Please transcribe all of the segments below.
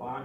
5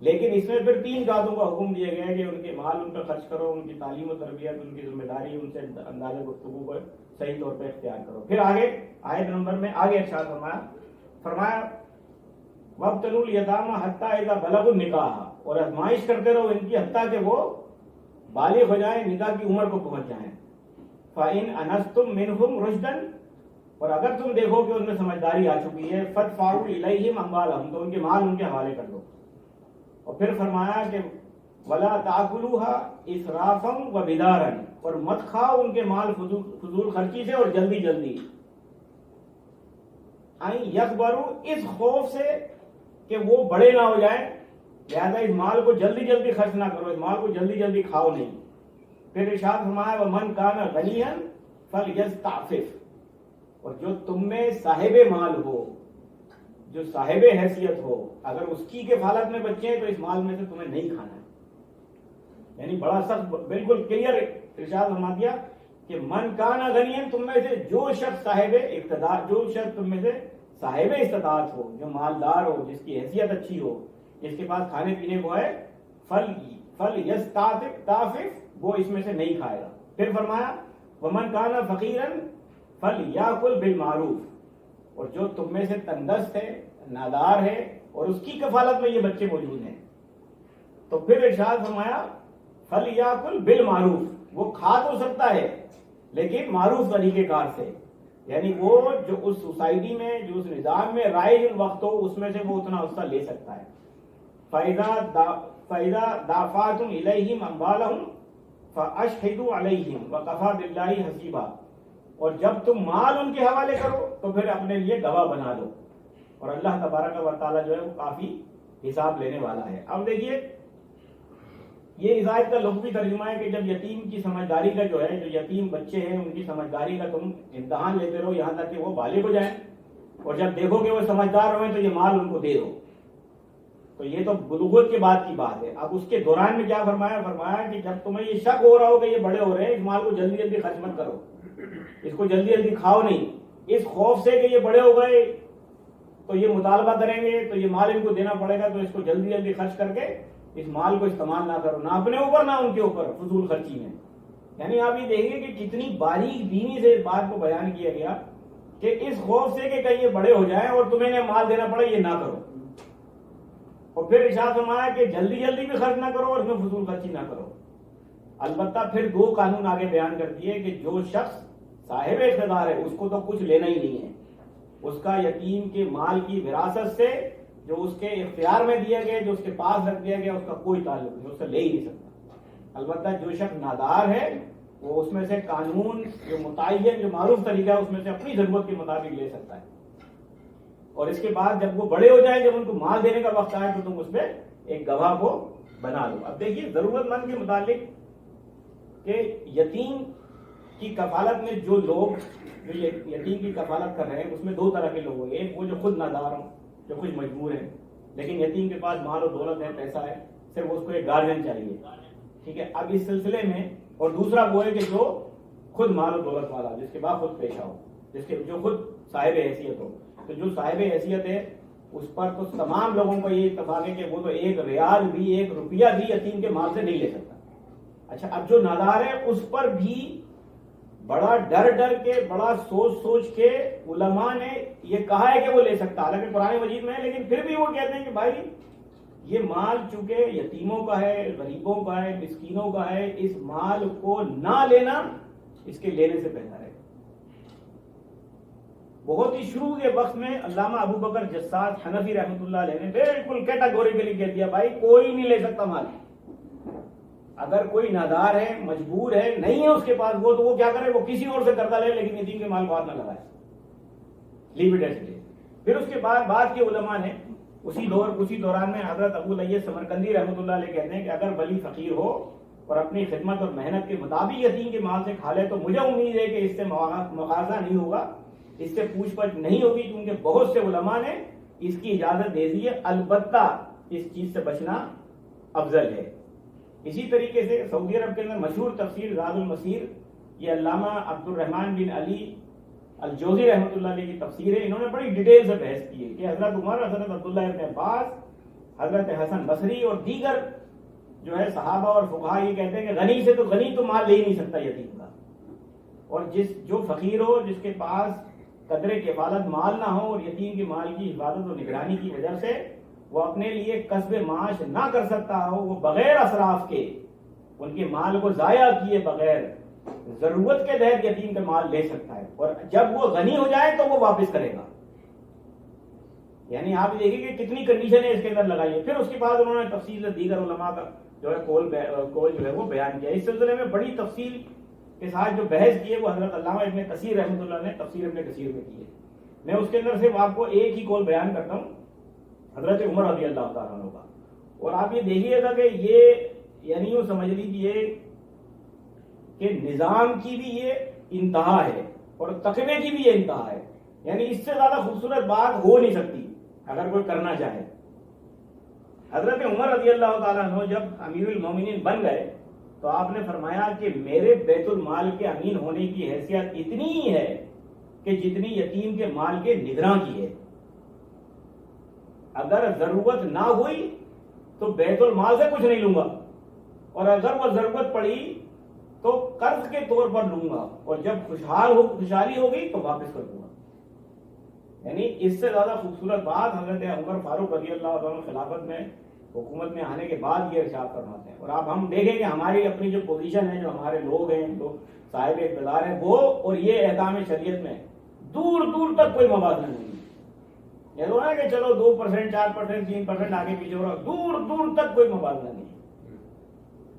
لیکن اس میں پھر 3 باتوں کا حکم دیا گیا ہے کہ ان کے مال ان پر خرچ کرو، ان کی تعلیم و تربیت، ان کی ذمہ داری، ان سے انداز گفتگو کو صحیح طور پہ اختیار کرو. پھر آگے آیت نمبر میں آگے ارشاد فرمایا وَابْتَلُوا الْيَتَامَىٰ حَتَّىٰ إِذَا بَلَغُوا النِّكَاحَ، اور آزمائش کرتے رہو ان کی حتیٰ کہ وہ بالغ ہو جائیں، نکاح کی عمر کو پہنچ جائیں. فَإِنْ أَنَسْتُم مِّنْهُمْ رُشْدًا، اور اگر تم دیکھو کہ ان میں سمجھداری آ چکی ہے، فَادْفَعُوا إِلَيْهِمْ أَمْوَالَهُمْ، تو ان کے مال ان کے حوالے کر دو. اور پھر فرمایا کہ وَلَا تَأْكُلُوهَا إِسْرَافًا وَبِدَارًا، اور مت کھاؤ ان کے مال فضول خرچی سے اور جلدی جلدی. یکبروا، اس خوف سے کہ وہ بڑے نہ ہو جائیں، لہذا اس مال کو جلدی جلدی خرچ نہ کرو، اس مال کو جلدی جلدی کھاؤ نہیں. پھر ارشاد فرمایا وَمَنْ كَانَ غَنِيًّا فَلْيَسْتَعْفِفْ، اور جو تم میں صاحب مال ہو، جو صاحب حیثیت ہو، اگر اس کی کفالت میں بچے ہیں تو اس مال میں سے تمہیں نہیں کھانا ہے. یعنی بڑا سخت، بالکل کلیئر ارشاد فرما دیا کہ من کان غنیا، تم میں سے جو شخص صاحب اقتدار، جو شخص تم میں سے صاحب استطاعت ہو، جو مالدار ہو، جس کی حیثیت اچھی ہو، جس کے پاس کھانے پینے کو ہے، فل یستعفف، وہ اس میں سے نہیں کھائے گا. پھر فرمایا ومن کان فقیرا فلیاکل بالمعروف، اور جو تم میں سے تندرست ہے، نادار ہے، اور اس کی کفالت میں یہ بچے موجود ہیں، تو پھر ارشاد فرمایا فلیاکل بالمعروف، وہ کھا تو سکتا ہے لیکن معروف طریقے کار سے. یعنی وہ جو اس سوسائٹی میں، جو اس نظام میں رائج وقت ہو، اس میں سے وہ اتنا حصہ لے سکتا ہے. فَإِذَا دَافَعْتُمْ إِلَيْهِمْ أَمْوَالَهُمْ فَأَشْهِدُوا عَلَيْهِمْ وَكَفَىٰ بِاللَّهِ حَسِيبًا، اور جب تم مال ان کے حوالے کرو تو پھر اپنے لیے گواہ بنا دو، اور اللہ تبارک و تعالیٰ جو ہے وہ کافی حساب لینے والا ہے. اب دیکھیے یہ اس آیت کا لغوی ترجمہ ہے کہ جب یتیم کی سمجھداری کا جو ہے، جو یتیم بچے ہیں ان کی سمجھداری کا تم امتحان لیتے رہو یہاں تک کہ وہ بالغ ہو جائیں، اور جب دیکھو کہ وہ سمجھدار ہوئے تو یہ مال ان کو دے دو. تو یہ تو بلوغت کے بعد کی بات ہے. اب اس کے دوران میں کیا فرمایا کہ جب تمہیں یہ شک ہو رہا ہو کہ یہ بڑے ہو رہے ہیں، اس مال کو جلدی جلدی خرچ مت کرو، اس کو جلدی جلدی کھاؤ نہیں، اس خوف سے کہ یہ بڑے ہو گئے تو یہ مطالبہ کریں گے تو یہ مال ان کو دینا پڑے گا، تو اس کو جلدی جلدی خرچ کر کے اس مال کو استعمال نہ کرو، نہ اپنے اوپر نہ ان کے اوپر فضول خرچی میں. یعنی آپ یہ دیکھیں کہ کتنی باریک بینی سے اس بات کو بیان کیا گیا کہ اس خوف سے کہ کہیں یہ بڑے ہو جائیں اور تمہیں انہیں مال دینا پڑے، یہ نہ کرو. اور پھر ارشاد فرمایا کہ جلدی جلدی بھی خرچ نہ کرو اور اس میں فضول خرچی نہ کرو. البتہ پھر 2 قانون آگے بیان کر دیے کہ جو شخص صاحب اقتدار ہے اس کو تو کچھ لینا ہی نہیں ہے، اس کا یتیم کے مال کی وراثت سے جو اس کے اختیار میں دیا گیا، جو اس کے پاس رکھ دیا گیا، اس کا کوئی تعلق نہیں، اس سے لے ہی نہیں سکتا. البتہ جو شخص نادار ہے وہ اس میں سے قانون جو متعین، جو معروف طریقہ ہے، اس میں سے اپنی ضرورت کے مطابق لے سکتا ہے. اور اس کے بعد جب وہ بڑے ہو جائیں، جب ان کو مال دینے کا وقت آئے تو تم اس میں ایک گواہ کو بنا دو. اب دیکھیے ضرورت مند کے متعلق کہ یتیم کی کفالت میں جو لوگ جو یتیم کی کفالت کر رہے ہیں، اس میں 2 طرح کے لوگ ہیں. ایک وہ جو خود نادار ہوں، جو کچھ مجبور ہیں، لیکن یتیم کے پاس مال و دولت ہے، پیسہ ہے، صرف اس کو ایک گارڈین چاہیے، ٹھیک ہے. اب اس سلسلے میں، اور دوسرا وہ ہے کہ جو خود مال و دولت والا، جس کے بعد خود پیشہ ہو، جو خود صاحب حیثیت ہو. تو جو صاحب حیثیت ہے اس پر تو تمام لوگوں کو یہ اتفاق ہے کہ وہ تو 1 ریال بھی، 1 روپیہ بھی یتیم کے مال سے نہیں لے سکتا. اچھا، اب جو نادار ہے اس پر بھی بڑا ڈر کے، بڑا سوچ کے علماء نے یہ کہا ہے کہ وہ لے سکتا، حالانکہ قرآن مجید میں ہے، لیکن پھر بھی وہ کہتے ہیں کہ بھائی یہ مال چونکہ یتیموں کا ہے، غریبوں کا ہے، مسکینوں کا ہے، اس مال کو نہ لینا اس کے لینے سے بہتر ہے. بہت ہی شروع کے وقت میں علامہ ابو بکر جساس حنفی رحمۃ اللہ علیہ نے بالکل کیٹاگوریکلی کہہ دیا بھائی کوئی نہیں لے سکتا مال. اگر کوئی نادار ہے، مجبور ہے، نہیں ہے اس کے پاس وہ، تو وہ کیا کرے، وہ کسی اور سے قرضہ لے، لیکن یتیم کے مال کو ہاتھ نہ لگائے، leave it as it is. پھر اس کے بعد کے علماء نے اسی دوران میں حضرت ابو الیث سمرقندی رحمۃ اللہ علیہ کہتے ہیں کہ اگر ولی فقیر ہو اور اپنی خدمت اور محنت کے مطابق یتیم کے مال سے کھا لے تو مجھے امید ہے کہ اس سے مواخذہ نہیں ہوگا، اس سے پوچھ پچھ نہیں ہوگی، کیونکہ بہت سے علماء نے اس کی اجازت دے دی ہے. البتہ اس چیز سے بچنا افضل ہے. اسی طریقے سے سعودی عرب کے اندر مشہور تفسیر زاد المسیر، یہ علامہ عبد الرحمن بن علی الجوزی رحمۃ اللہ علیہ کی تفسیر ہے. انہوں نے بڑی ڈیٹیل سے بحث کی ہے کہ حضرت عمر، حضرت عبداللہ ابن عباس حضرت حسن بصری اور دیگر جو ہے صحابہ اور فقہا یہ کہتے ہیں کہ غنی سے تو غنی تو مال لے ہی نہیں سکتا یتیم کا، اور جو فقیر ہو، جس کے پاس قدر کفالت مال نہ ہو اور یتیم کے مال کی حفاظت اور نگرانی کی وجہ سے وہ اپنے لیے کسب معاش نہ کر سکتا ہو، وہ بغیر اسراف کے ان کے مال کو ضائع کیے بغیر ضرورت کے تحت یتیم کا مال لے سکتا ہے، اور جب وہ غنی ہو جائے تو وہ واپس کرے گا۔ یعنی آپ دیکھیں کہ کتنی کنڈیشنیں اس کے اندر لگائی ہیں۔ پھر اس کے بعد انہوں نے تفصیل سے دیگر علماء کا جو ہے قول جو ہے وہ بیان کیا۔ اس سلسلے میں بڑی تفصیل کے ساتھ جو بحث کی ہے وہ حضرت علامہ ابن کثیر رحمۃ اللہ نے تفسیر ابن کثیر میں کی ہے۔ میں اس کے اندر صرف آپ کو ایک ہی قول بیان کرتا ہوں، حضرت عمر رضی اللہ تعالیٰ عنہ کا، اور آپ یہ دیکھیے گا کہ یہ یعنی یوں سمجھ لیجیے کہ نظام کی بھی یہ انتہا ہے اور تقوی کی بھی یہ انتہا ہے، یعنی اس سے زیادہ خوبصورت بات ہو نہیں سکتی اگر کوئی کرنا چاہے۔ حضرت عمر رضی اللہ تعالیٰ عنہ جب امیر المومنین بن گئے تو آپ نے فرمایا کہ میرے بیت المال کے امین ہونے کی حیثیت اتنی ہی ہے کہ جتنی یتیم کے مال کے نگراں کی ہے۔ اگر ضرورت نہ ہوئی تو بیت المال سے کچھ نہیں لوں گا، اور اگر وہ ضرورت پڑی تو قرض کے طور پر لوں گا، اور جب خوشحالی ہوگی تو واپس کر دوں گا۔ یعنی اس سے زیادہ خوبصورت بات حضرت عمر فاروق رضی اللہ عنہ خلافت میں حکومت میں آنے کے بعد یہ ارشاد فرماتے ہیں۔ اور اب ہم دیکھیں کہ ہماری اپنی جو پوزیشن ہے، جو ہمارے لوگ ہیں، جو صاحب اقتدار ہیں، وہ اور یہ احکام شریعت میں دور دور تک کوئی موازنہ نہیں ہے۔ یہ تو ہے کہ چلو 2%، 4%، 3% آگے پیچھے ہو رہا، دور دور تک کوئی موازنہ نہیں ہے۔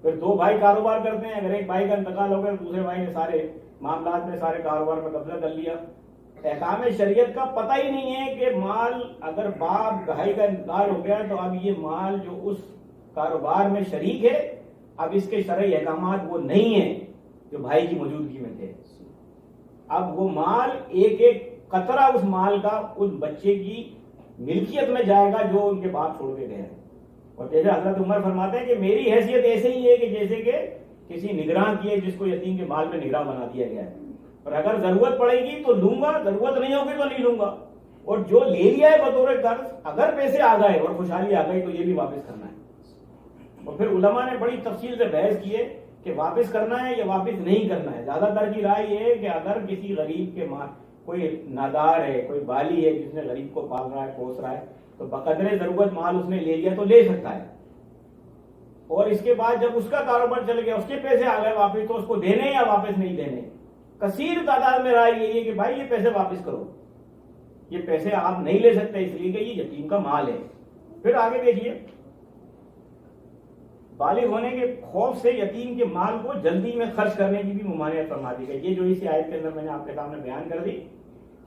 پھر دو بھائی کاروبار کرتے ہیں، اگر ایک بھائی کا انتقال ہو گیا تو دوسرے بھائی نے سارے معاملات میں سارے کاروبار پر قبضہ کر لیا۔ احکام شریعت کا پتہ ہی نہیں ہے کہ مال اگر باپ بھائی کا انتقال ہو گیا تو اب یہ مال جو اس کاروبار میں شریک ہے، اب اس کے شرعی احکامات وہ نہیں ہیں جو بھائی کی موجودگی میں تھے۔ اب وہ مال ایک ایک قطرہ اس مال کا اس بچے کی ملکیت میں جائے گا جو ان کے باپ چھوڑ کے گئے ہیں۔ اور جیسے حضرت عمر فرماتے ہیں کہ میری حیثیت ایسے ہی ہے کہ جیسے کہ کسی نگراں کی ہے جس کو یتیم کے مال میں نگراں بنا دیا گیا ہے، اور اگر ضرورت پڑے گی تو لوں گا، ضرورت نہیں ہوگی تو نہیں لوں گا، اور جو لے لیا ہے بطور قرض اگر پیسے آ گئے اور خوشحالی آ گئی تو یہ بھی واپس کرنا ہے۔ اور پھر علماء نے بڑی تفصیل سے بحث کی ہے کہ واپس کرنا ہے یا واپس نہیں کرنا ہے۔ زیادہ تر کی رائے یہ ہے کہ اگر کسی غریب کے مال، کوئی نادار ہے، کوئی بالی ہے جس نے غریب کو پال رہا ہے، پوس رہا ہے، تو بقدر ضرورت مال اس نے لے لیا تو لے سکتا ہے، اور اس کے بعد جب اس کا کاروبار چل گیا، اس کے پیسے آ گئے واپس، تو اس کو دینے یا واپس نہیں دینے۔ کثیر تعداد میں رائے یہی ہے کہ بھائی یہ پیسے واپس کرو، یہ پیسے آپ نہیں لے سکتے اس لیے کہ یہ یتیم کا مال ہے۔ پھر آگے دیکھیے، بالغ ہونے کے خوف سے یتیم کے مال کو جلدی میں خرچ کرنے کی بھی ممانعت فرما دی گئی۔ یہ جو اسی آیت کے اندر میں نے آپ کے سامنے بیان کر دی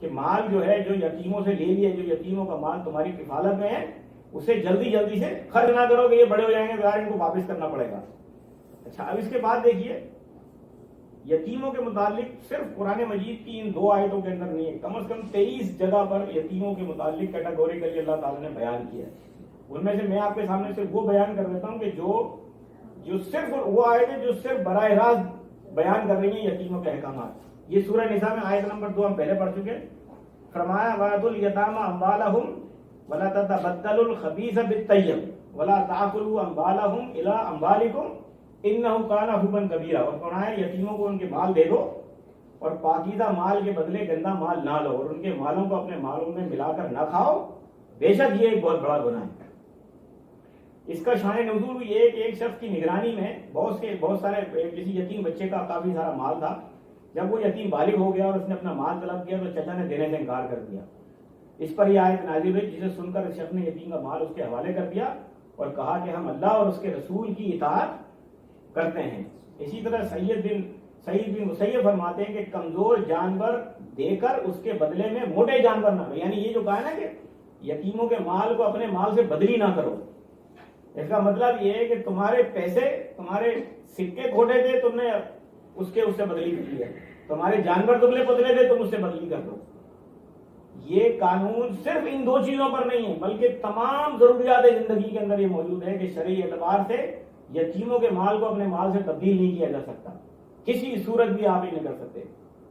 کہ مال جو ہے جو یتیموں سے لے لیا، جو یتیموں کا مال تمہاری کفالت میں ہے، اسے جلدی جلدی سے خرچ نہ کرو کہ یہ بڑے ہو جائیں گے تو یار ان کو واپس کرنا پڑے گا۔ اچھا، اب اس کے بعد دیکھیے، یتیموں کے متعلق صرف قرآن مجید کی ان 2 آیتوں کے اندر نہیں ہے، کم از کم 23 جگہ پر یتیموں کے متعلق کیٹاگوریکلی اللہ تعالیٰ نے بیان کیا ہے۔ ان میں سے میں آپ کے سامنے صرف وہ بیان کر دیتا ہوں کہ جو صرف وہ آیتیں جو صرف براہ راست بیان کر رہی ہیں یتیموں کے احکامات۔ یہ سورہ نساء میں آیت نمبر 2 ہم پہلے پڑھ چکے، فرمایا وَآتُوا الْيَتَامَىٰ أَمْوَالَهُمْ وَلَا تَتَبَدَّلُوا الْخَبِيثَ بِالطَّيِّبِ وَلَا تَأْكُلُوا أَمْوَالَهُمْ إِلَىٰ أَمْوَالِكُمْ إِنَّهُ كَانَ حُبًّا كَبِيرًا۔ اور فرمایا یتیموں کو ان کے مال دے دو اور پاکیزہ مال کے بدلے گندا مال نہ لو، اور ان کے مالوں کو اپنے مالوں میں ملا کر نہ کھاؤ، بے شک یہ ایک بہت بڑا گناہ ہے۔ اس کا شان نزول بھی یہ کہ ایک شخص کی نگرانی میں بہت سارے کسی یتیم بچے کا کافی سارا مال تھا۔ جب وہ یتیم بالغ ہو گیا اور اس نے اپنا مال طلب کیا تو چچا نے دینے سے انکار کر دیا۔ اس پر یہ آیت نازل ہوئی جسے سن کر اس شخص نے یتیم کا مال اس کے حوالے کر دیا اور کہا کہ ہم اللہ اور اس کے رسول کی اطاعت کرتے ہیں۔ اسی طرح سعید بن مسیب فرماتے ہیں کہ کمزور جانور دے کر اس کے بدلے میں موٹے جانور نہ، یعنی یہ جو کہا ہے نا کہ یتیموں کے مال کو اپنے مال سے بدلی نہ کرو، اس کا مطلب یہ ہے کہ تمہارے پیسے، تمہارے سکے کھوٹے تھے، تم نے اس سے بدلی کر لیا، تمہارے جانور دبلے پتلے تھے، تم اس سے بدلی کر دو۔ یہ قانون صرف ان 2 چیزوں پر نہیں ہے بلکہ تمام ضروریات زندگی کے اندر یہ موجود ہے کہ شرعی اعتبار سے یتیموں کے مال کو اپنے مال سے تبدیل نہیں کیا جا سکتا، کسی صورت بھی آپ ہی نہیں کر سکتے۔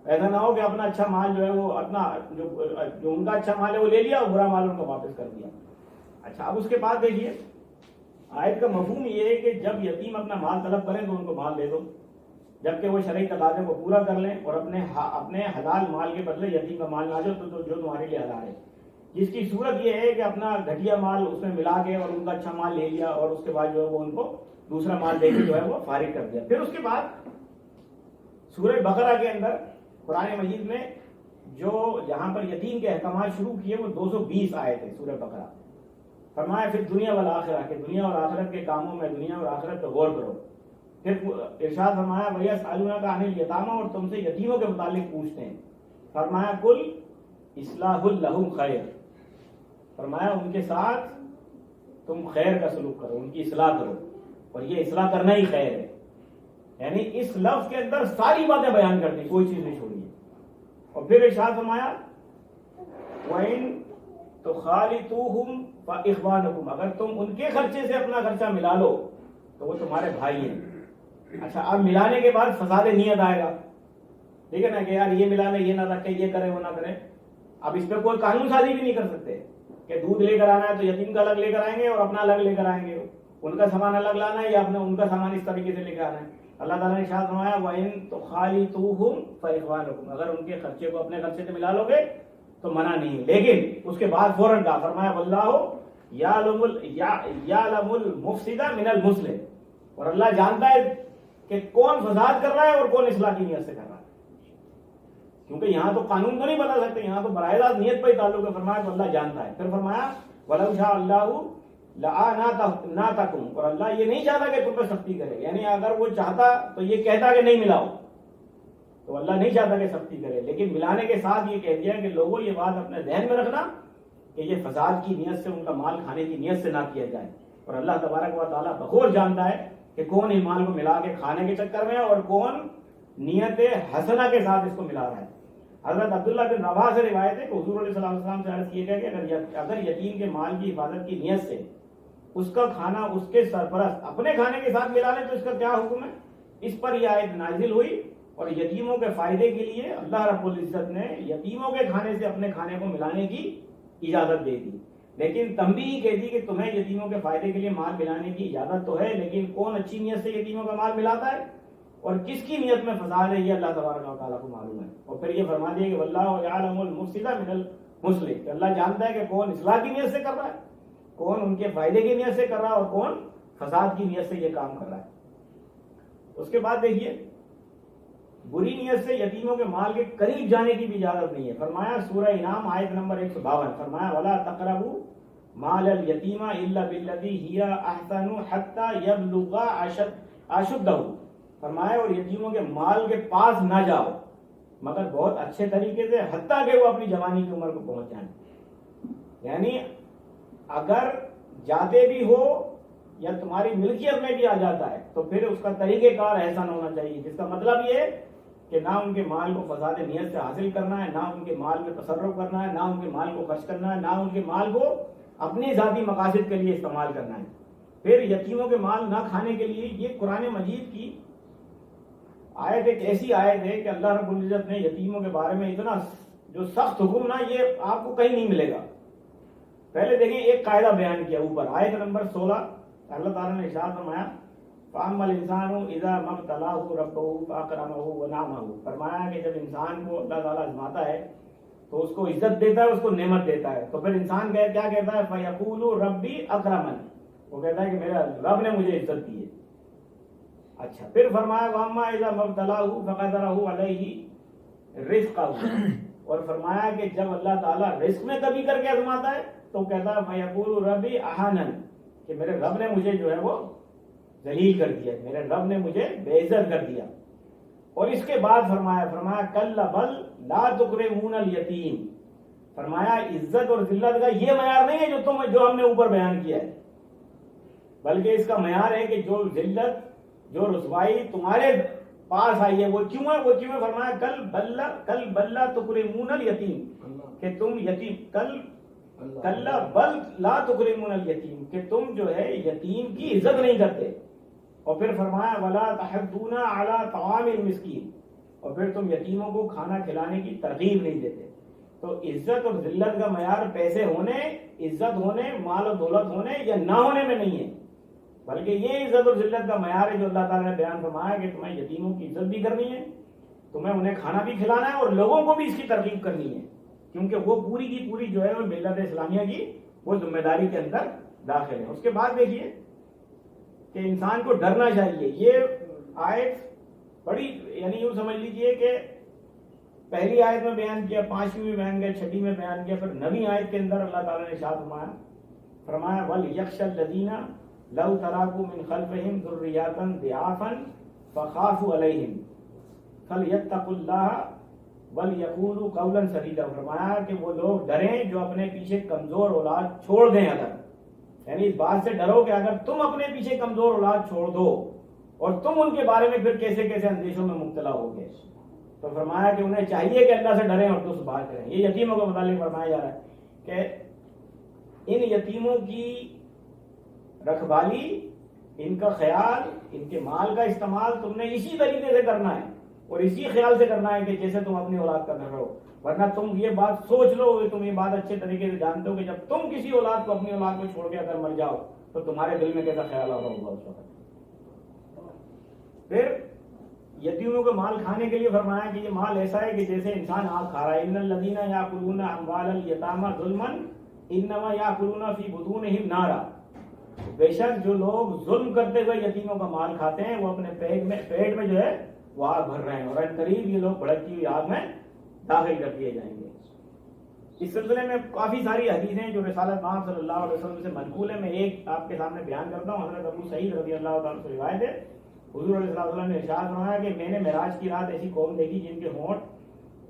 ایسا نہ ہو کہ اپنا اچھا مال جو ہے وہ اپنا جو ان کا اچھا مال ہے وہ لے لیا اور برا مال ان کو واپس کر دیا۔ اچھا اب اس کے بعد دیکھیے آیت کا مفہوم یہ ہے کہ جب یتیم اپنا مال طلب کریں تو ان کو مال دے دو، جبکہ وہ شرعی تقاضے کو پورا کر لیں اور اپنے حلال مال کے بدلے یتیم کا مال نہ دو تو جو تمہارے لیے حلال ہے. جس کی صورت یہ ہے کہ اپنا گھٹیا مال اس میں ملا کے اور ان کا اچھا مال لے لیا اور اس کے بعد جو ہے وہ ان کو دوسرا مال دے کے جو ہے وہ فارغ کر دیا. پھر اس کے بعد سورہ بقرہ کے اندر قرآن مجید میں جو جہاں پر یتیم کے احکامات شروع کیے وہ 220 آئے تھے سورہ بقرہ. فرمایا پھر دنیا والآخرہ کہ دنیا اور آخرت کے کاموں میں دنیا اور آخرت پہ غور کرو. پھر ارشاد فرمایا وَيَسْأَلُونَكَ عَنِ الْيَتَامَى اور تم سے یتیموں کے متعلق پوچھتے ہیں. فرمایا قُلْ إِصْلَاحٌ لَهُمْ خَيْرٌ، فرمایا ان کے ساتھ تم خیر کا سلوک کرو، ان کی اصلاح کرو، اور یہ اصلاح کرنا ہی خیر ہے. یعنی اس لفظ کے اندر ساری باتیں بیان کرتی، کوئی چیز نہیں چھوڑی. اور پھر ارشاد فرمایا وَإِن تُخَالِطُوهُمْ فَإِخْوَانُكُمْ اگر تم ان کے خرچے سے اپنا خرچہ ملا لو تو وہ تمہارے بھائی ہیں. اچھا اب ملانے کے بعد فساد نیت آئے گا، ٹھیک ہے نا، کہ یار یہ ملانے یہ نہ رکھے، یہ کرے وہ نہ کرے. اب اس پہ کوئی قانون سازی بھی نہیں کر سکتے کہ دودھ لے کر آنا ہے تو یتیم کا الگ لے کر آئیں گے اور اپنا الگ لے کر آئیں گے، ان کا سامان الگ لانا ہے یا اپنے ان کا سامان اس طریقے سے لے کر آنا ہے. اللہ تعالیٰ نے ارشاد فرمایا وَإِن تُخَالِطُوهُمْ فَإِخْوَانُكُمْ اگر ان کے خرچے کو اپنے خرچے سے ملا لو گے تو منع نہیں. لیکن اس کے بعد فوراً کہا فرمایا وَاللَّهُ يَعْلَمُ الْمُفْسِدَ مِنَ الْمُصْلِحِ اور اللہ جانتا ہے کہ کون فساد کر رہا ہے اور کون اصلاح کی نیت سے کر رہا ہے. کیونکہ یہاں تو قانون کو نہیں بتا سکتے، یہاں تو براہ راست نیت پہ ہی تعلق ہے. فرمایا تو اللہ جانتا ہے. پھر فرمایا وَلَوْ شَاءَ اللَّهُ لَأَعْنَاكُمْ اور اللہ یہ نہیں چاہتا کہ تم پہ سختی کرے، یعنی اگر وہ چاہتا تو یہ کہتا کہ نہیں ملاؤ، تو اللہ نہیں چاہتا کہ سختی کرے، لیکن ملانے کے ساتھ یہ کہہ دیا کہ لوگوں یہ بات اپنے ذہن میں رکھنا کہ یہ فساد کی نیت سے ان کا مال کھانے کی نیت سے نہ کیا جائے. اور اللہ تبارک و تعالیٰ بخور جانتا ہے کہ کون ان مال کو ملا کے کھانے کے چکر میں اور کون نیت حسنہ کے ساتھ اس کو ملا رہا ہے. حضرت عبداللہ بن رواحہ سے روایت ہے کہ حضور علیہ السلام سے عرض کیا گیا کہ اگر یتیم کے مال کی حفاظت کی نیت سے اس کا کھانا اس کے سرپرست اپنے کھانے کے ساتھ ملا لے تو اس کا کیا حکم ہے. اس پر یہ آیت نازل ہوئی اور یتیموں کے فائدے کے لیے اللہ رب العزت نے یتیموں کے کھانے سے اپنے کھانے کو ملانے کی اجازت دے دی. لیکن تنبیہ کہہ دی کہ تمہیں یتیموں کے فائدے کے لیے مال ملانے کی اجازت تو ہے، لیکن کون اچھی نیت سے یتیموں کا مال ملاتا ہے اور کس کی نیت میں فساد ہے یہ اللہ تبارک و تعالیٰ کو معلوم ہے. اور پھر یہ فرما دیا کہ واللہ یعلم المفسد من المصلح کہ اللہ جانتا ہے کہ کون اصلاح کی نیت سے کر رہا ہے، کون ان کے فائدے کی نیت سے کر رہا ہے اور کون فساد کی نیت سے یہ کام کر رہا ہے. اس کے بعد دیکھیے بری نیت سے یتیموں کے مال کے قریب جانے کی بھی اجازت نہیں ہے. فرمایا سورہ انعام آیت نمبر 152 فرمایا ولا تقربوا مال الیتیم الا بالذی ہی احسن حتی یبلغ اشدہ. فرمایا اور یتیموں کے مال کے پاس نہ جاؤ مگر بہت اچھے طریقے سے حتیٰ کہ وہ اپنی جوانی کی عمر کو پہنچ جائیں. یعنی اگر جاتے بھی ہو یا تمہاری ملکیت میں بھی آ جاتا ہے تو پھر اس کا طریقہ کار ایسا نہ ہونا چاہیے جس کا مطلب یہ ہے کہ نہ ان کے مال کو فساد نیت سے حاصل کرنا ہے، نہ ان کے مال میں تصرف کرنا ہے، نہ ان کے مال کو خرچ کرنا ہے، نہ ان کے مال کو اپنی ذاتی مقاصد کے لیے استعمال کرنا ہے. پھر یتیموں کے مال نہ کھانے کے لیے یہ قرآن مجید کی آیت ایک ایسی آیت ہے کہ اللہ رب العزت نے یتیموں کے بارے میں اتنا جو سخت حکم نا یہ آپ کو کہیں نہیں ملے گا. پہلے دیکھیں ایک قاعدہ بیان کیا اوپر آیت نمبر 16 اللہ تعالیٰ نے ارشاد فرمایا فَأَمَّا الْإِنسَانُ إِذَا مَا ابْتَلَاهُ رَبُّهُ فَأَكْرَمَهُ وَنَعَمَهُ. فرمایا کہ جب انسان کو اللہ تعالیٰ آزماتا ہے تو اس کو عزت دیتا ہے، اس کو نعمت دیتا ہے، تو پھر انسان کیا کہتا ہے فَيَقُولُ رَبِّي أَكْرَمَنِ. وہ کہتا ہے کہ میرا رب نے مجھے عزت دی ہے. اچھا پھر فرمایا وَأَمَّا إِذَا مَا ابْتَلَاهُ فَقَدَرَهُ عَلَيْهِ رِزْقَهُ. اور فرمایا کہ جب اللہ تعالیٰ رزق میں کمی کر کے آزماتا ہے تو کہتا ہے فَيَقُولُ رَبِّي أَهَانَنِ کہ میرے رب نے مجھے جو ہے وہ ذلیل کر دیا، میرے رب نے مجھے بے عزت کر دیا. اور اس کے بعد فرمایا کل بل لا تکرمون الیتیم. فرمایا عزت اور ذلت کا یہ معیار نہیں ہے جو ہم نے اوپر بیان کیا ہے، بلکہ اس کا معیار ہے کہ جو ذلت جو رسوائی تمہارے پاس آئی ہے وہ کیوں ہے. فرمایا کل بل لا تکرمون الیتیم کہ تم یتیم کل بل لا تکرمون الیتیم کہ تم جو ہے یتیم کی عزت نہیں کرتے. اور پھر فرمایا ولا تحضون علی طعام المسکین اور پھر تم یتیموں کو کھانا کھلانے کی ترغیب نہیں دیتے. تو عزت اور ذلت کا معیار پیسے ہونے، عزت ہونے، مال و دولت ہونے یا نہ ہونے میں نہیں ہے، بلکہ یہ عزت اور ذلت کا معیار ہے جو اللہ تعالیٰ نے بیان فرمایا کہ تمہیں یتیموں کی عزت بھی کرنی ہے، تمہیں انہیں کھانا بھی کھلانا ہے، اور لوگوں کو بھی اس کی ترغیب کرنی ہے، کیونکہ وہ پوری کی پوری جو ہے وہ ملت اسلامیہ کی وہ ذمہ داری کے اندر داخل ہے۔ اس کے بعد دیکھیے کہ انسان کو ڈرنا چاہیے۔ یہ آیت بڑی، یعنی یوں سمجھ لیجئے کہ پہلی آیت میں بیان کیا، 5ویں میں بیان کیا، 6 میں بیان کیا، پھر 9ویں آیت کے اندر اللہ تعالیٰ نے ارشاد فرمایا وَلْيَخْشَ الَّذِينَ لَوْ تَرَكُوا مِنْ خَلْفِهِمْ ذُرِّيَّةً ضِعَافًا فَخَافُوا عَلَيْهِمْ فَلْيَتَّقُوا اللَّهَ وَلْيَقُولُوا قَوْلًا سَدِيدًا۔ فرمایا کہ وہ لوگ ڈریں جو اپنے پیچھے کمزور اولاد چھوڑ دیں، اگر یعنی اس بات سے ڈرو کہ اگر تم اپنے پیچھے کمزور اولاد چھوڑ دو اور تم ان کے بارے میں پھر کیسے کیسے اندیشوں میں مبتلا ہوگے، تو فرمایا کہ انہیں چاہیے کہ اللہ سے ڈریں اور تو بات کریں۔ یہ یتیموں کے متعلق فرمایا جا رہا ہے کہ ان یتیموں کی رکھوالی، ان کا خیال، ان کے مال کا استعمال تم نے اسی طریقے سے کرنا ہے اور اسی خیال سے کرنا ہے کہ جیسے تم اپنی اولاد کا کر رہے ہو، ورنہ تم یہ بات سوچ لو، تم یہ بات اچھے طریقے سے جانتے ہو کہ جب تم کسی اولاد کو، اپنی اولاد کو چھوڑ کے اگر مر جاؤ تو تمہارے دل میں کیسا خیال آ رہا ہوگا اس وقت۔ پھر یتیموں کو مال کھانے کے لیے فرمایا کہ یہ مال ایسا ہے کہ جیسے انسان آگ کھا رہا ہے۔ ان الذین یاکلون اموال الیتامی ظلما انما یاکلون فی بطونہم نارا، بے شک جو لوگ ظلم کرتے ہوئے یتیموں کا مال کھاتے ہیں وہ اپنے پیٹ میں جو ہے وہ آگ بھر رہے ہیں، اور ان قریب یہ لوگ بھڑکتی ہوئی آگ میں داخل کر دیے جائیں گے۔ اس سلسلے میں کافی ساری حدیثیں جو رسالت مآب صلی اللہ علیہ وسلم سے منقول ہیں، میں ایک آپ کے سامنے بیان کرتا ہوں۔ حضرت ابو سعید رضی اللہ تعالیٰ سے روایت ہے، حضور علیہ السلام نے ارشاد فرمایا کہ میں نے معراج کی رات ایسی قوم دیکھی جن کے ہونٹ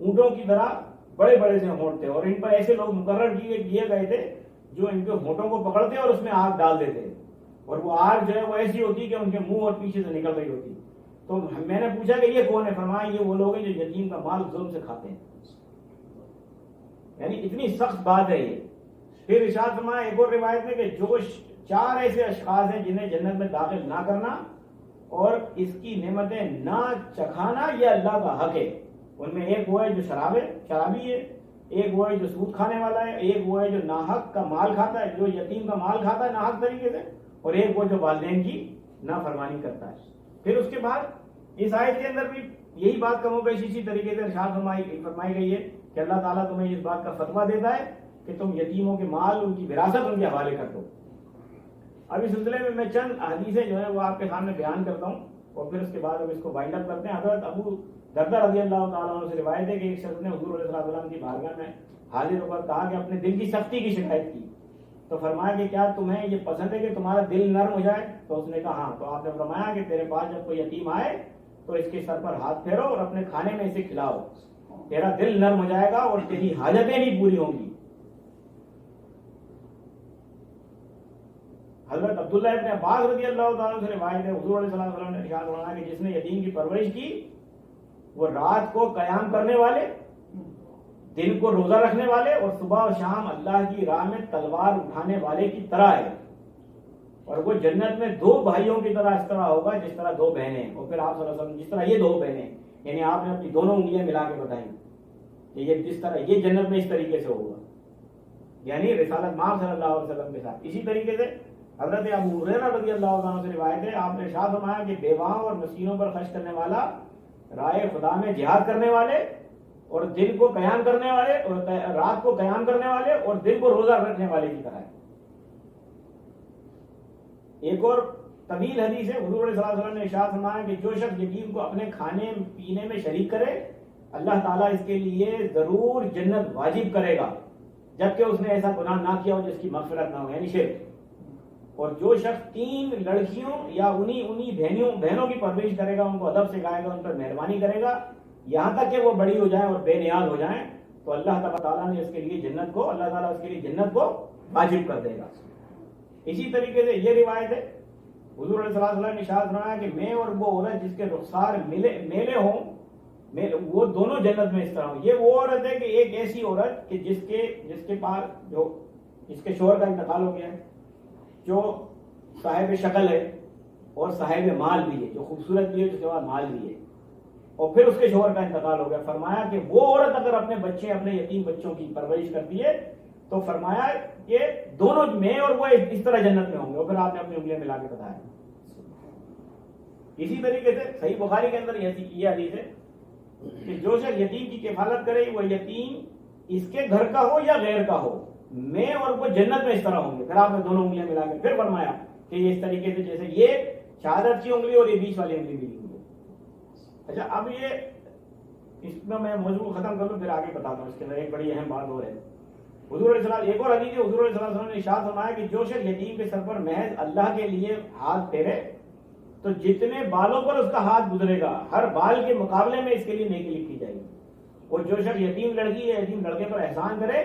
اونٹوں کی طرح بڑے بڑے سے ہونٹ تھے، اور ان پر ایسے لوگ مقرر کیے گئے تھے جو ان کے ہونٹوں کو پکڑتے اور اس میں آگ ڈال دیتے، اور وہ آگ جو ہے وہ ایسی ہوتی کہ ان کے منہ اور پیچھے سے نکل رہی ہوتی۔ تو میں نے پوچھا کہ یہ کون ہے؟ فرمایا یہ وہ لوگ ہیں جو یتیم کا مال ظلم سے کھاتے ہیں، یعنی اتنی سخت بات ہے یہ۔ پھر ارشاد فرمایا ایک اور روایت میں کہ جو 4 ایسے اشخاص ہیں جنہیں جنت میں داخل نہ کرنا اور اس کی نعمتیں نہ چکھانا یہ اللہ کا حق ہے۔ ان میں ایک وہ ہے جو شرابی ہے، ایک وہ ہے جو سود کھانے والا ہے، ایک وہ ہے جو ناحق کا مال کھاتا ہے، جو یتیم کا مال کھاتا ہے ناحق طریقے سے، اور ایک وہ جو والدین کی نافرمانی کرتا ہے۔ پھر اس کے بعد اس آیت کے اندر بھی یہی بات کم و بیش اسی طریقے سے ارشاد فرمائی گئی ہے کہ اللہ تعالیٰ تمہیں اس بات کا فتویٰ دیتا ہے کہ تم یتیموں کے مال، ان کی وراثت ان کے حوالے کر دو۔ اب اس سلسلے میں چند حدیثیں جو ہے وہ آپ کے سامنے بیان کرتا ہوں، اور پھر اس کے بعد اب اس کو وائنڈ اپ کرتے ہیں۔ حضرت ابو دردہ رضی اللہ تعالیٰ عنہ سے روایت ہے کہ ایک شخص نے حضور علیہ السلام کی بارگاہ میں حاضر ہو کر کہا کہ اپنے دل کی سختی کی شکایت کی، تو فرمایا کہ کیا تمہیں یہ پسند ہے کہ تمہارا دل نرم ہو جائے؟ تو اس نے کہا ہاں۔ تو آپ نے فرمایا کہ تیرے پاس جب کوئی یتیم آئے تو اس کے سر پر ہاتھ پھیرو اور اپنے کھانے میں اسے کھلاؤ، تیرا دل نرم ہو جائے گا اور تیری حاجتیں بھی پوری ہوں گی۔ حضرت عبداللہ ابن عباس رضی اللہ تعالیٰ سے روایت ہے، حضور علیہ السلام نے ارشاد فرمایا کہ جس نے یتیم کی پرورش کی وہ رات کو قیام کرنے والے، دن کو روزہ رکھنے والے اور صبح و شام اللہ کی راہ میں تلوار اٹھانے والے کی طرح ہے، اور وہ جنت میں 2 بھائیوں کی طرح اس طرح ہوگا جس طرح 2 بہنیں۔ اور پھر آپ صلی اللہ علیہ وسلم جس طرح یہ 2 بہنیں، یعنی آپ نے اپنی دونوں انگلیاں ملا کے بتائیں کہ یہ جس طرح یہ جنت میں اس طریقے سے ہوگا، یعنی رسالت مآب صلی اللہ علیہ وسلم کے ساتھ۔ اسی طریقے سے حضرت ابو ہریرہ رضی اللہ عنہ سے روایت ہے، آپ نے ارشاد فرمایا کہ بیواؤں اور مسکینوں پر خرچ کرنے والا رائے خدا میں جہاد کرنے والے اور دن کو قیام کرنے والے اور رات کو قیام کرنے والے اور دن کو روزہ رکھنے والے کی طرح ہے۔ ایک اور طویل حدیث ہے، حضور علیہ وسلم نے ارشاد فرمایا کہ جو شخص یتیم کو اپنے کھانے پینے میں شریک کرے اللہ تعالیٰ اس کے لیے ضرور جنت واجب کرے گا، جبکہ اس نے ایسا گناہ نہ کیا ہو جس کی مغفرت نہ ہو، یعنی شرک۔ اور جو شخص 3 لڑکیوں یا انہی بہنوں کی پرورش کرے گا، ان کو ادب سکھائے گا، ان پر مہربانی کرے گا یہاں تک کہ وہ بڑی ہو جائیں اور بے نیاز ہو جائیں، تو اللہ تعالیٰ نے اس کے لیے جنت کو واجب کر دے گا۔ اسی طریقے سے یہ روایت ہے، حضور علیہ السلام نے ارشاد فرمایا کہ میں اور وہ عورت جس کے رخسار میلے ہوں وہ دونوں جنت میں اس طرح ہوں۔ یہ وہ عورت ہے کہ ایک ایسی عورت کہ جس کے پاس جو جس کے شوہر کا انتقال ہو گیا ہے، جو صاحب شکل ہے اور صاحب مال بھی ہے، جو خوبصورت بھی ہے، جس کے بعد مال بھی ہے، اور پھر اس کے شوہر کا انتقال ہو گیا. فرمایا کہ وہ عورت اگر اپنے بچے اپنے یتیم بچوں کی پرورش کرتی ہے تو فرمایا کہ دونوں میں اور وہ اس طرح جنت میں ہوں گے. اور پھر آپ نے اپنی انگلیاں ملا کے بتایا. اسی طریقے سے صحیح بخاری کے اندر یہ حدیث ہے کہ جو شخص یتیم کی کفالت کرے وہ یتیم اس کے گھر کا ہو یا غیر کا ہو, میں اور وہ جنت میں اس طرح ہوں گے. پھر آپ نے دونوں انگلیاں ملا کے پھر فرمایا کہ یہ اس طریقے سے جیسے یہ شہادت کی انگلی اور یہ بیچ والی انگلی ملی ہوئی. اچھا اب یہ اس میں موضوع ختم کر لوں پھر آگے بتاتا ہوں. اس کے اندر ایک بڑی اہم بات اور ہے. حضور علیہ السلام ایک اور حدیث ہے, حضور علیہ السلام نے ارشاد فرمایا کہ جو شخص یتیم کے سر پر محض اللہ کے لیے ہاتھ پھیرے تو جتنے بالوں پر اس کا ہاتھ گزرے گا ہر بال کے مقابلے میں اس کے لیے نیکی لکھی جائے گی. اور جو شخص یتیم لڑکی یا یتیم لڑکے پر احسان کرے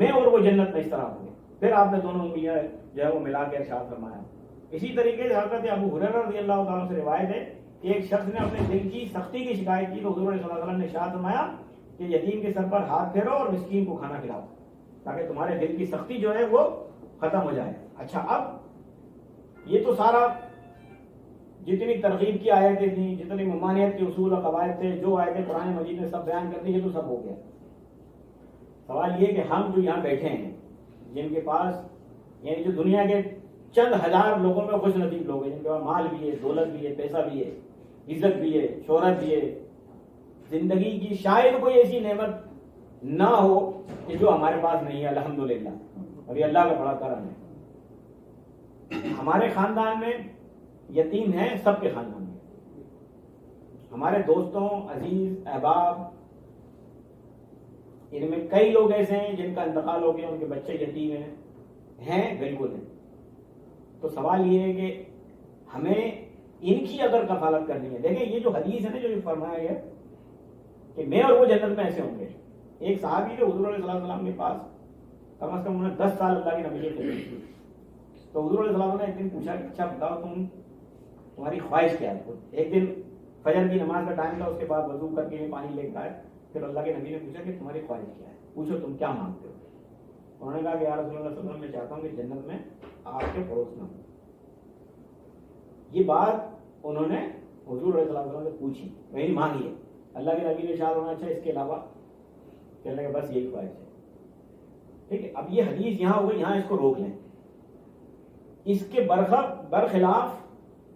میں اور وہ جنت میں اس طرح ہوں گے. پھر آپ نے دونوں انگلیاں جو ہے وہ ملا کے ارشاد فرمایا. اسی طریقے سے حضرت ابو ہریرہ رضی اللہ تعالیٰ سے روایت ہے کہ ایک شخص نے اپنے دل کی سختی کی شکایت کی تو حضور صلی اللہ علیہ وسلم نے ارشاد فرمایا کہ یتیم کے سر پر ہاتھ پھیرو اور مسکین کو کھانا کھلاؤ تاکہ تمہارے دل کی سختی جو ہے وہ ختم ہو جائے. اچھا اب یہ تو سارا جتنی ترغیب کی آیتیں تھیں, جتنی ممانعت کے اصول اور قواعد تھے, جو آیتیں قرآن مجید نے سب بیان کر دی, یہ تو سب ہو گیا. سوال یہ کہ ہم جو یہاں بیٹھے ہیں جن کے پاس یعنی جو دنیا کے چند ہزار لوگوں میں خوش نصیب لوگ ہیں جن کے پاس مال بھی ہے, دولت بھی ہے, پیسہ بھی ہے, عزت بھی ہے, شہرت بھی ہے, زندگی کی شاید کوئی ایسی نعمت نہ ہو کہ جو ہمارے پاس نہیں ہے الحمدللہ, اور یہ اللہ کا بڑا کرم ہے. ہمارے خاندان میں یتیم ہیں, سب کے خاندان میں. ہمارے دوستوں, عزیز, احباب, ان میں کئی لوگ ایسے ہیں جن کا انتقال ہو گیا, ان کے بچے یتیم ہیں بالکل ہیں. تو سوال یہ ہے کہ ہمیں ان کی اگر کفالت کرنی ہے. دیکھیں یہ جو حدیث ہے نا, جو فرمایا گیا کہ میں اور وہ جنت میں ایسے ہوں گے. ایک صحابی جو حضور علیہ السلام کے پاس کم از کم انہوں نے 10 سال اللہ کی نبی کی خدمت کی, تو حضور علیہ السلام نے ایک دن پوچھا کہ اچھا بتاؤ تمہاری خواہش کیا ہے. ایک دن فجر کی نماز کا ٹائم تھا, اس کے بعد وضو کر کے پانی لے کر آئے. پھر اللہ کے نبی نے پوچھا کہ تمہاری خواہش کیا ہے, پوچھو تم کیا مانگتے ہو. انہوں نے کہا کہ یا رسول اللہ صلی اللہ علیہ وسلم میں چاہتا ہوں کہ جنت میں آپ کے پڑوس میں ہوں. یہ بات انہوں نے حضور علیہ السلام سے پوچھی, وہی مانگی ہے. اللہ کے نبی نے ارشاد ہونا اچھا اس کے علاوہ کہنے کہ بس یہی خواہش ہے. ٹھیک ہے, اب یہ حدیث یہاں ہو گئی, یہاں اس کو روک لیں. اس کے برخلاف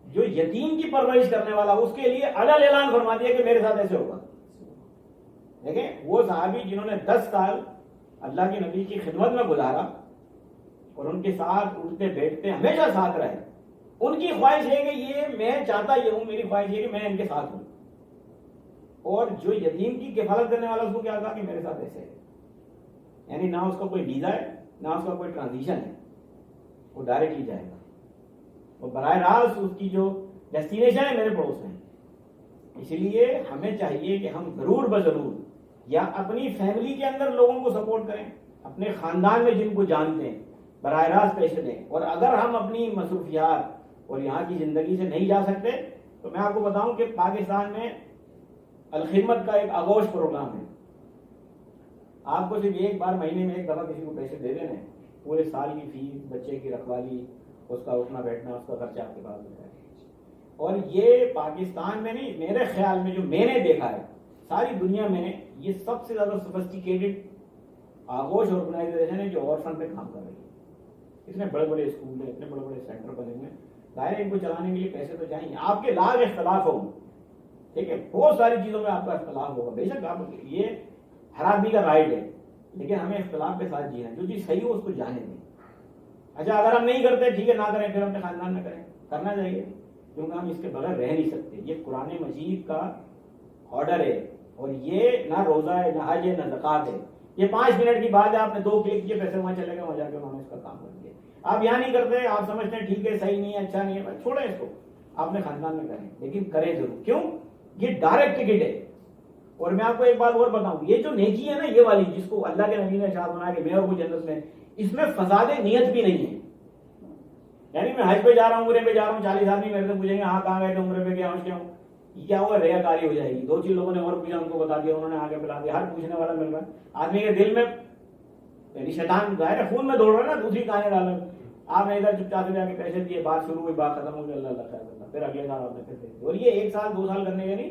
جو یتیم کی پرورش کرنے والا اس کے لیے علل اعلان فرما دیا کہ میرے ساتھ ایسے ہوگا. دیکھیں وہ صحابی جنہوں نے 10 سال اللہ کے نبی کی خدمت میں گزارا اور ان کے ساتھ اٹھتے بیٹھتے ہمیشہ ساتھ رہے, ان کی خواہش ہے کہ یہ میں چاہتا یہ ہوں, میری خواہش ہے کہ میں ان کے ساتھ ہوں. اور جو یتیم کی کفالت کرنے والا اس کو کیا کہا کہ میرے ساتھ ایسے ہے. یعنی نہ اس کا کوئی ویزا ہے نہ اس کا کوئی ٹرانزیشن ہے, وہ ڈائریکٹلی جائے گا, وہ براہ راست اس کی جو ڈیسٹینیشن ہے میرے پڑوس میں. اسی لیے ہمیں چاہیے کہ ہم ضرور بضرور یا اپنی فیملی کے اندر لوگوں کو سپورٹ کریں, اپنے خاندان میں جن کو جانتے ہیں براہ راست پیسے دیں. اور اگر ہم اپنی مصروفیات اور یہاں کی زندگی سے نہیں جا سکتے تو میں آپ کو بتاؤں کہ پاکستان میں الخدمت کا ایک آغوش پروگرام ہے. آپ کو صرف ایک بار مہینے میں ایک دفعہ کسی کو پیسے دے دینے, پورے سال کی فیس, بچے کی رکھوالی, اس کا اٹھنا بیٹھنا, اس کا خرچہ آپ کے پاس ہوتا ہے. اور یہ پاکستان میں نہیں, میرے خیال میں جو میں نے دیکھا ہے ساری دنیا میں یہ سب سے زیادہ سوفسٹیکیٹڈ آغوش آرگنائزیشن ہے جو آرفن پہ کام کر رہی ہے. اتنے بڑے بڑے اسکول ہیں, اتنے بڑے بڑے سینٹر بنے ہوئے ہیں. ظاہر ہے ان کو چلانے کے لیے پیسے تو چاہیے. آپ کے لاکھ اختلاف ہوں, ٹھیک ہے, بہت ساری چیزوں میں آپ کا اختلاف ہوگا, بے شک آپ یہ ہر آدمی کا رائٹ ہے, لیکن ہمیں اختلاف کے ساتھ جینا, جو چیز صحیح ہو اس کو جانے دیں. اچھا اگر ہم نہیں کرتے ٹھیک ہے, نہ کریں, پھر اپنے خاندان میں کریں, کرنا چاہیے, کیونکہ ہم اس کے بغیر رہ نہیں سکتے. یہ قرآن مجید کا آرڈر ہے, اور یہ نہ روزہ ہے, نہ حج ہے, نہ زکات ہے. یہ 5 منٹ کی بات ہے, آپ نے 2 کلک کیے, پیسے وہاں چلے گئے, وہاں جا کے انہوں نے اس کا کام کر دیا. آپ یہاں نہیں کرتے, آپ سمجھتے ہیں ٹھیک ہے, صحیح نہیں ہے, اچھا نہیں ہے, چھوڑیں اس کو, آپ اپنے خاندان میں کریں, لیکن کریں ضرور. کیوں؟ یہ ڈائریکٹ ٹکٹ ہے. اور میں آپ کو ایک بات اور بتاؤں, یہ جو نیکی ہے نا یہ والی, جس کو اللہ کے نبی نے ارشاد بنایا کہ میں اور وہ جنت میں, اس میں فساد نیت بھی نہیں ہے. یعنی میں حج پہ جا رہا ہوں, عمرے پہ جا رہا ہوں, 40 آدمی میرے سے پوچھیں گے ہاں کہاں گئے تھے, عمرے پہ گیا ہوں, کیا ہوں, کیا ہوا, ریا کاری ہو جائے گی. 2-3 لوگوں نے اور پوچھا, ان کو بتا دیا, انہوں نے آگے بلا دیا. ہر پوچھنے والا مل رہا ہے. آدمی کے دل میں یعنی شیطان ظاہر ہے خون میں دوڑ رہا ہے نا, دوسری کہانی ڈالیں. آپ نے ادھر چپ چاپ سے جا کے پیسے دیے, بات شروع ہوئی, بات ختم ہو گئی, اللہ خیر کرتا, پھر اگلے سال آپ نے پھر. اور یہ 1 سال 2 سال کرنے کے نہیں,